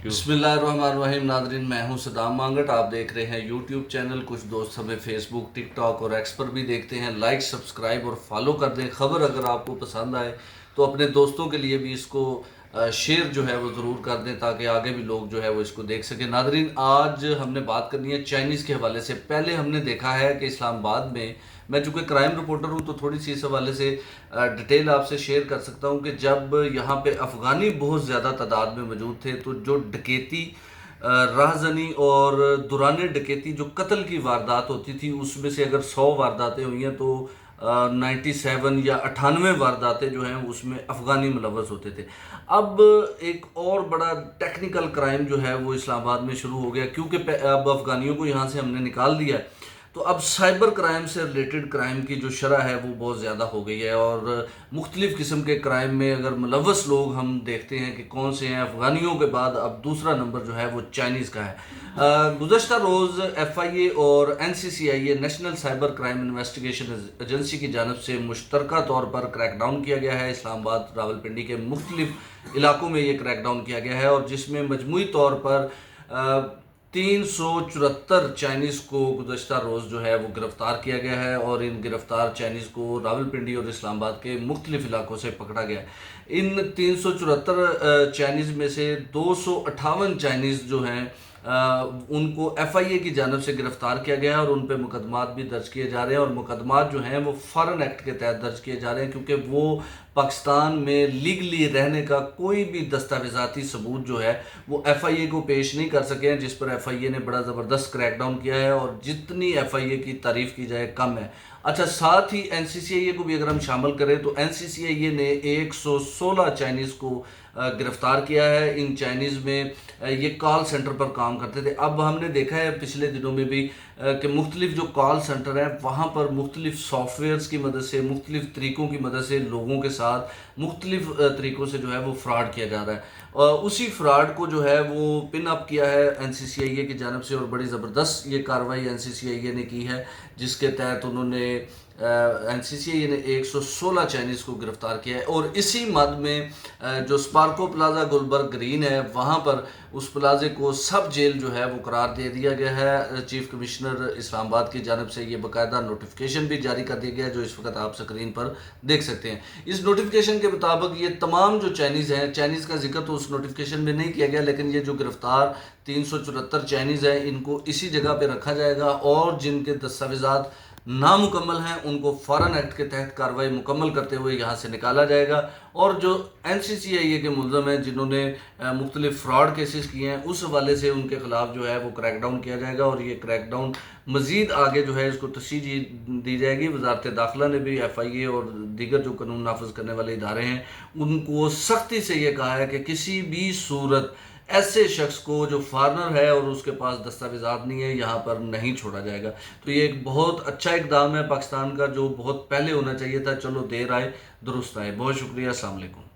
बिस्मिल्लाहिर्रहमानिर्रहीम। नादरीन, मैं हूं सदाम मांगट। आप देख रहे हैं यूट्यूब चैनल। कुछ दोस्त हमें फेसबुक, टिकटॉक और एक्स पर भी देखते हैं। लाइक, सब्सक्राइब और फॉलो कर दें। ख़बर अगर आपको पसंद आए तो अपने दोस्तों के लिए भी इसको शेयर जो है वो ज़रूर कर दें, ताकि आगे भी लोग जो है वो इसको देख सकें। नादरीन, आज हमने बात करनी है चाइनीज़ के हवाले से। पहले हमने देखा है कि इस्लामाबाद में, मैं चूँकि क्राइम रिपोर्टर हूँ तो थोड़ी सी इस हवाले से डिटेल आपसे शेयर कर सकता हूँ कि जब यहाँ पे अफ़गानी बहुत ज़्यादा तादाद में मौजूद थे तो जो डकैती, राहजनी और दौरान डकैती जो कत्ल की वारदात होती थी, उसमें से अगर 100 वारदातें हुई हैं तो 97 या 98 वारदातें जो हैं उसमें अफ़गानी मुलव्वस होते थे। अब एक और बड़ा टेक्निकल क्राइम जो है वो इस्लामाबाद में शुरू हो गया, क्योंकि अब अफ़गानियों को यहाँ से हमने निकाल दिया है। तो अब साइबर क्राइम से रिलेटेड क्राइम की जो शरह है वो बहुत ज़्यादा हो गई है, और मुख्तलिफ़ किस्म के क्राइम में अगर मुलव्वस लोग हम देखते हैं कि कौन से हैं, अफ़गानियों के बाद अब दूसरा नंबर जो है वो चाइनीज़ का है। गुज़श्ता रोज़ FIA और NCCIA national cyber crime investigation agency की जानब से मुश्तरका तौर पर क्रैकडाउन किया गया है। इस्लामाबाद, रावलपिंडी के मुख्तलिफ़ इलाकों में ये क्रैकडाउन किया गया है, और जिसमें मजमूई तौर पर 374 चाइनीज़ को गुज़श्ता रोज़ जो है वो गिरफ़्तार किया गया है, और इन गिरफ़्तार चाइनीज़ को रावलपिंडी और इस्लामाबाद के मुख्तलिफ़ इलाकों से पकड़ा गया है। इन 374 चाइनीज़ में से 258 चाइनीज़ जो हैं उनको FIA की जानब से गिरफ़्तार किया गया है, और उन पर मुकदमात भी दर्ज किए जा रहे हैं। और मुकदमात जो हैं वो फ़ॉरेन एक्ट के तहत दर्ज किए जा रहे हैं, क्योंकि वो पाकिस्तान में लीगली रहने का कोई भी दस्तावेज़ाती सबूत जो है वो FIA को पेश नहीं कर सके हैं, जिस पर FIA ने बड़ा ज़बरदस्त क्रैकडाउन किया है, और जितनी FIA की तारीफ़ की जाए कम है। अच्छा, साथ ही NCCIA को भी अगर हम शामिल करें तो NCCIA ने 116 चाइनीज़ को गिरफ़्तार किया है। इन चाइनीज़ में ये कॉल सेंटर पर काम करते थे। अब हमने देखा है पिछले दिनों में भी कि मुख्तलिफ़ जो कॉल सेंटर हैं वहाँ पर मुख्तलिफ़ सॉफ्टवेयर्स की मदद से, मुख्तलिफ़ तरीक़ों की मदद से लोगों के साथ मुख्तलिफ़ तरीक़ों से जो है वो फ्रॉड किया जा रहा है। और उसी फ्रॉड को जो है वो पिन अप किया है NCCIA की जानब से, और बड़ी ज़बरदस्त ये कार्रवाई NCCIA ने की है, जिसके तहत उन्होंने NCCIA ने 116 चाइनीज़ को गिरफ़्तार किया है। और इसी मद में जो स्पार्को प्लाजा गुलबर्ग ग्रीन है, वहाँ पर उस प्लाजे को सब जेल जो है वो करार दे दिया गया है। चीफ़ कमिश्नर इस्लामाबाद की जानब से ये बाकायदा नोटिफिकेशन भी जारी कर दिया गया है, जो इस वक्त आप स्क्रीन पर देख सकते हैं। इस नोटिफिकेशन के मुताबिक ये तमाम जो चाइनीज़ हैं, चाइनीज़ का जिक्र तो उस नोटिफिकेशन में नहीं किया गया, लेकिन ये जो गिरफ़्तार 374 चाइनीज़ हैं इनको इसी जगह पर रखा जाएगा, और जिनके दस्तावेज़ात नामुकम्मल हैं उनको फ़ॉरेन एक्ट के तहत कार्रवाई मुकम्मल करते हुए यहाँ से निकाला जाएगा। और जो NCCIA के मुलज़म हैं जिन्होंने मुख्तलिफ़ फ्रॉड केसेस किए हैं, उस हवाले से उनके ख़िलाफ़ जो है वो क्रैकडाउन किया जाएगा, और ये क्रैकडाउन मज़ीद आगे जो है इसको तशरीह दी जाएगी। वज़ारत दाखिला ने भी FIA और दीगर जो कानून नाफिज करने वाले इदारे हैं उनको सख्ती से ये कहा है कि किसी भी सूरत ऐसे शख्स को जो फॉरनर है और उसके पास दस्तावेज़ात नहीं है, यहाँ पर नहीं छोड़ा जाएगा। तो ये एक बहुत अच्छा इक़दाम है पाकिस्तान का, जो बहुत पहले होना चाहिए था। चलो, देर आए दुरुस्त आए। बहुत शुक्रिया। अस्सलाम वालेकुम।